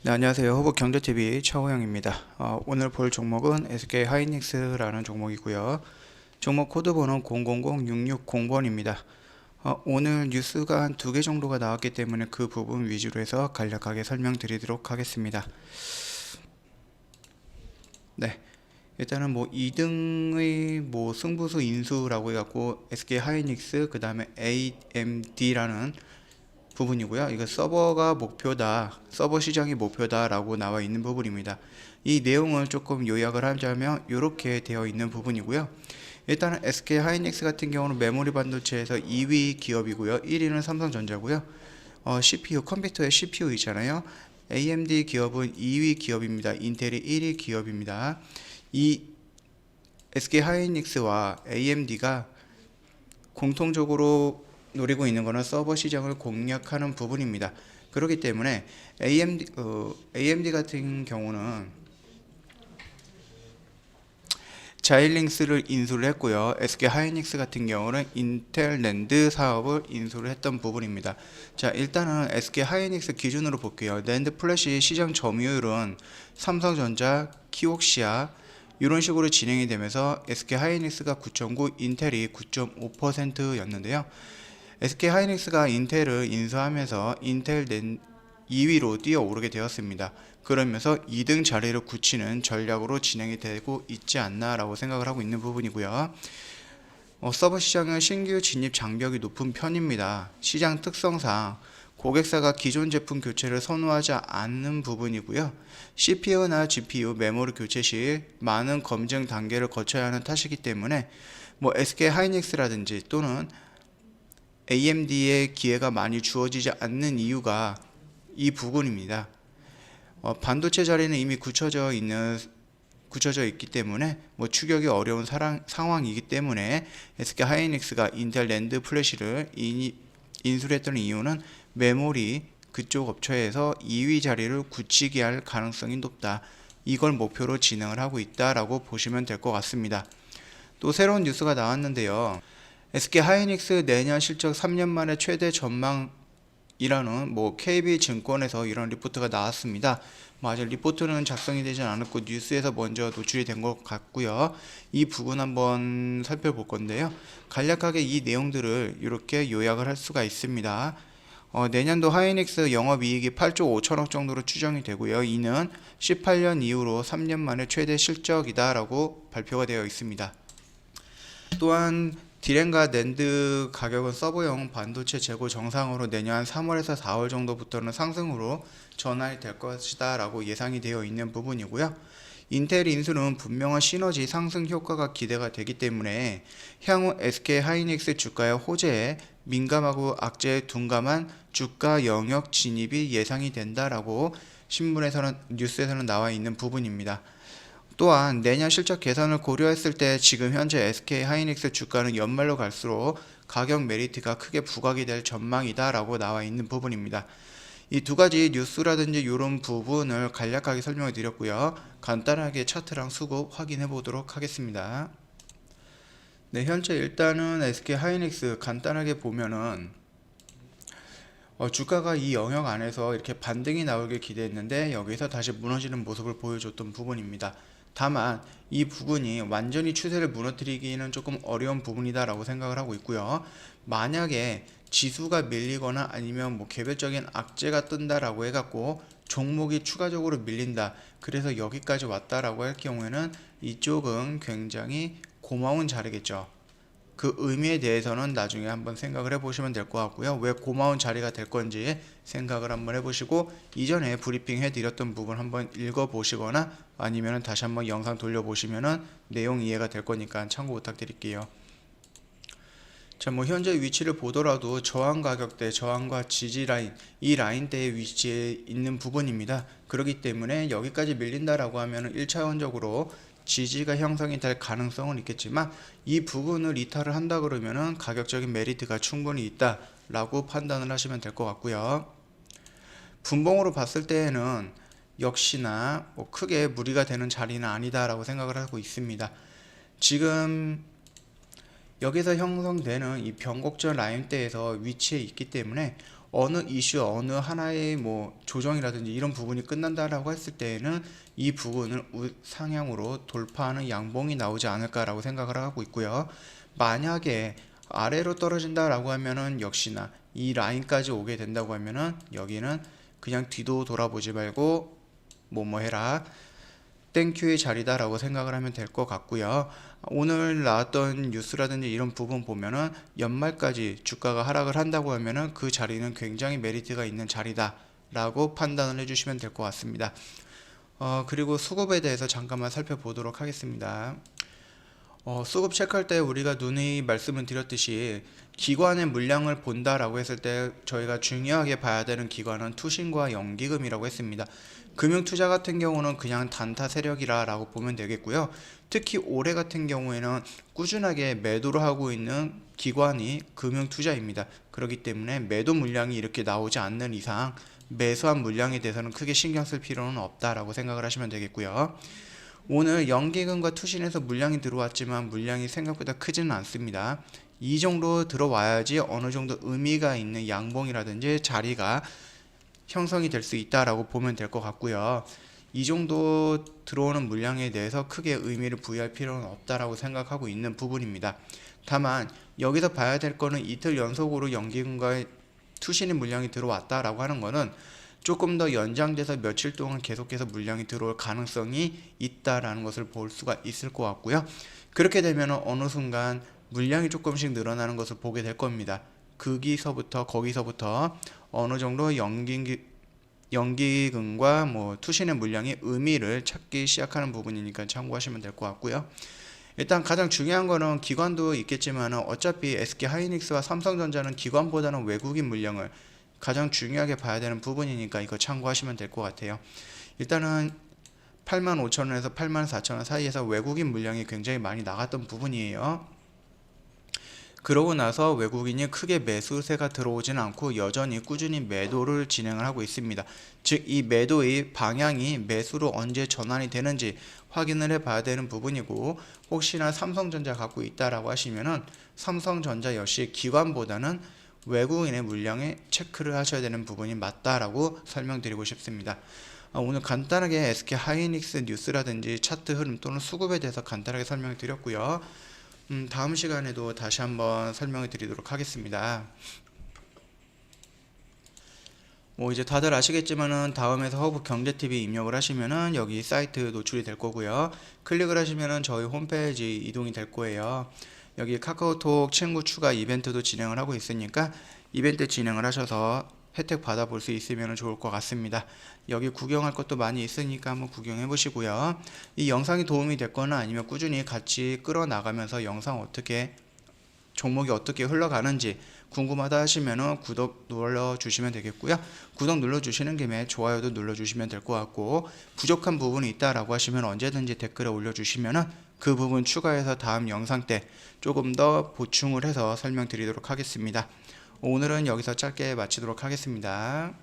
네, 안녕하세요. 호북 경제TV 차호영입니다. 오늘 볼 종목은 SK 하이닉스라는 종목이고요. 종목 코드 번호 000660번입니다. 오늘 뉴스가 한 2개 정도가 나왔기 때문에 그 부분 위주로 해서 간략하게 설명드리도록 하겠습니다. 네. 일단은 뭐 2등의 뭐 승부수 인수라고 해갖고 SK 하이닉스, 그 다음에 AMD라는 부분이고요. 이거 서버가 목표다, 서버 시장이 목표다라고 나와 있는 부분입니다. 이 내용을 조금 요약을 하자면 이렇게 되어 있는 부분이고요. 일단은 SK 하이닉스 같은 경우는 메모리 반도체에서 2위 기업이고요. 1위는 삼성전자고요. CPU 컴퓨터의 CPU 있잖아요. AMD 기업은 2위 기업입니다. 인텔이 1위 기업입니다. 이 SK 하이닉스와 AMD가 공통적으로 노리고 있는 것은 서버 시장을 공략하는 부분입니다. 그렇기 때문에 AMD 같은 경우는 자일링스를 인수를 했고요. SK 하이닉스 같은 경우는 인텔 낸드 사업을 인수를 했던 부분입니다. 자, 일단은 SK 하이닉스 기준으로 볼게요. 낸드 플래시 시장 점유율은 삼성전자, 키옥시아 이런 식으로 진행이 되면서 SK 하이닉스가 9.9, 인텔이 9.5%였는데요. SK 하이닉스가 인텔을 인수하면서 인텔 2위로 뛰어오르게 되었습니다. 그러면서 2등 자리를 굳히는 전략으로 진행이 되고 있지 않나 라고 생각을 하고 있는 부분이고요. 서버 시장은 신규 진입 장벽이 높은 편입니다. 시장 특성상 고객사가 기존 제품 교체를 선호하지 않는 부분이고요. CPU나 GPU 메모리 교체 시 많은 검증 단계를 거쳐야 하는 탓이기 때문에 SK 하이닉스라든지 또는 AMD의 기회가 많이 주어지지 않는 이유가 이 부분입니다. 반도체 자리는 이미 굳혀져 있기 때문에 추격이 어려운 상황이기 때문에 SK 하이닉스가 인텔 낸드 플래시를 인수를 했던 이유는 메모리 그쪽 업체에서 2위 자리를 굳히게 할 가능성이 높다. 이걸 목표로 진행을 하고 있다라고 보시면 될 것 같습니다. 또 새로운 뉴스가 나왔는데요. SK 하이닉스 내년 실적 3년 만에 최대 전망이라는 KB증권에서 이런 리포트가 나왔습니다. 아직 리포트는 작성이 되지 않았고 뉴스에서 먼저 노출이 된 것 같고요. 이 부분 한번 살펴볼 건데요. 간략하게 이 내용들을 이렇게 요약을 할 수가 있습니다. 내년도 하이닉스 영업이익이 8조 5천억 정도로 추정이 되고요. 이는 18년 이후로 3년 만에 최대 실적이다라고 발표가 되어 있습니다. 또한 디램과 낸드 가격은 서버용 반도체 재고 정상으로 내년 3월에서 4월 정도부터는 상승으로 전환이 될 것이다 라고 예상이 되어 있는 부분이고요. 인텔 인수는 분명한 시너지 상승 효과가 기대가 되기 때문에 향후 SK 하이닉스 주가의 호재에 민감하고 악재에 둔감한 주가 영역 진입이 예상이 된다라고 뉴스에서는 나와 있는 부분입니다. 또한 내년 실적 개선을 고려했을 때 지금 현재 SK 하이닉스 주가는 연말로 갈수록 가격 메리트가 크게 부각이 될 전망이다 라고 나와 있는 부분입니다. 이 두 가지 뉴스라든지 이런 부분을 간략하게 설명해 드렸고요. 간단하게 차트랑 수급 확인해 보도록 하겠습니다. 네, 현재 일단은 SK 하이닉스 간단하게 보면은 주가가 이 영역 안에서 이렇게 반등이 나오길 기대했는데 여기서 다시 무너지는 모습을 보여줬던 부분입니다. 다만 이 부분이 완전히 추세를 무너뜨리기는 조금 어려운 부분이다 라고 생각을 하고 있고요. 만약에 지수가 밀리거나 아니면 개별적인 악재가 뜬다라고 해갖고 종목이 추가적으로 밀린다, 그래서 여기까지 왔다라고 할 경우에는 이쪽은 굉장히 고마운 자리겠죠. 그 의미에 대해서는 나중에 한번 생각을 해보시면 될 것 같고요. 왜 고마운 자리가 될 건지 생각을 한번 해보시고 이전에 브리핑 해드렸던 부분 한번 읽어보시거나 아니면 다시 한번 영상 돌려보시면 내용 이해가 될 거니까 참고 부탁드릴게요. 자, 현재 위치를 보더라도 저항 가격대, 저항과 지지 라인, 이 라인대에 위치해 있는 부분입니다. 그렇기 때문에 여기까지 밀린다라고 하면 1차원적으로 지지가 형성이 될 가능성은 있겠지만 이 부분을 이탈을 한다 그러면은 가격적인 메리트가 충분히 있다 라고 판단을 하시면 될 것 같고요. 분봉으로 봤을 때에는 역시나 크게 무리가 되는 자리는 아니다 라고 생각을 하고 있습니다. 지금 여기서 형성되는 이 변곡점 라인대에서 위치해 있기 때문에 어느 이슈 어느 하나의 뭐 조정이라든지 이런 부분이 끝난다라고 했을 때에는 이 부분을 상향으로 돌파하는 양봉이 나오지 않을까라고 생각을 하고 있고요. 만약에 아래로 떨어진다라고 하면은 역시나 이 라인까지 오게 된다고 하면은 여기는 그냥 뒤도 돌아보지 말고 뭐뭐 해라 땡큐의 자리다라고 생각을 하면 될 것 같고요. 오늘 나왔던 뉴스라든지 이런 부분 보면은 연말까지 주가가 하락을 한다고 하면은 그 자리는 굉장히 메리트가 있는 자리다라고 판단을 해주시면 될 것 같습니다. 그리고 수급에 대해서 잠깐만 살펴보도록 하겠습니다. 수급 체크할 때 우리가 누누이 말씀을 드렸듯이 기관의 물량을 본다라고 했을 때 저희가 중요하게 봐야 되는 기관은 투신과 연기금이라고 했습니다. 금융투자 같은 경우는 그냥 단타 세력이라고 보면 되겠고요. 특히 올해 같은 경우에는 꾸준하게 매도를 하고 있는 기관이 금융투자입니다. 그렇기 때문에 매도 물량이 이렇게 나오지 않는 이상 매수한 물량에 대해서는 크게 신경 쓸 필요는 없다라고 생각을 하시면 되겠고요. 오늘 연기금과 투신에서 물량이 들어왔지만 물량이 생각보다 크지는 않습니다. 이 정도 들어와야지 어느 정도 의미가 있는 양봉이라든지 자리가 형성이 될 수 있다라고 보면 될 것 같고요. 이 정도 들어오는 물량에 대해서 크게 의미를 부여할 필요는 없다라고 생각하고 있는 부분입니다. 다만 여기서 봐야 될 거는 이틀 연속으로 연기금과 투신의 물량이 들어왔다라고 하는 거는 조금 더 연장돼서 며칠 동안 계속해서 물량이 들어올 가능성이 있다라는 것을 볼 수가 있을 것 같고요. 그렇게 되면 어느 순간 물량이 조금씩 늘어나는 것을 보게 될 겁니다. 거기서부터 어느 정도 연기금과 뭐 투신의 물량이 의미를 찾기 시작하는 부분이니까 참고하시면 될 것 같고요. 일단 가장 중요한 거는 기관도 있겠지만 어차피 SK하이닉스와 삼성전자는 기관보다는 외국인 물량을 가장 중요하게 봐야 되는 부분이니까 이거 참고하시면 될 것 같아요. 일단은 85,000원에서 84,000원 사이에서 외국인 물량이 굉장히 많이 나갔던 부분이에요. 그러고 나서 외국인이 크게 매수세가 들어오지는 않고 여전히 꾸준히 매도를 진행을 하고 있습니다. 즉 이 매도의 방향이 매수로 언제 전환이 되는지 확인을 해 봐야 되는 부분이고, 혹시나 삼성전자 갖고 있다라고 하시면은 삼성전자 역시 기관보다는 외국인의 물량에 체크를 하셔야 되는 부분이 맞다라고 설명드리고 싶습니다. 오늘 간단하게 SK하이닉스 뉴스라든지 차트 흐름 또는 수급에 대해서 간단하게 설명을 드렸고요. 다음 시간에도 다시 한번 설명을 드리도록 하겠습니다. 이제 다들 아시겠지만은 다음에서 허브 경제TV 입력을 하시면은 여기 사이트 노출이 될 거고요. 클릭을 하시면은 저희 홈페이지 이동이 될 거예요. 여기 카카오톡 친구 추가 이벤트도 진행을 하고 있으니까 이벤트 진행을 하셔서 혜택 받아볼 수 있으면 좋을 것 같습니다. 여기 구경할 것도 많이 있으니까 한번 구경해 보시고요. 이 영상이 도움이 됐거나 아니면 꾸준히 같이 끌어나가면서 종목이 어떻게 흘러가는지 궁금하다 하시면은 구독 눌러주시면 되겠고요. 구독 눌러주시는 김에 좋아요도 눌러주시면 될 것 같고, 부족한 부분이 있다라고 하시면 언제든지 댓글에 올려주시면은 그 부분 추가해서 다음 영상 때 조금 더 보충을 해서 설명드리도록 하겠습니다. 오늘은 여기서 짧게 마치도록 하겠습니다.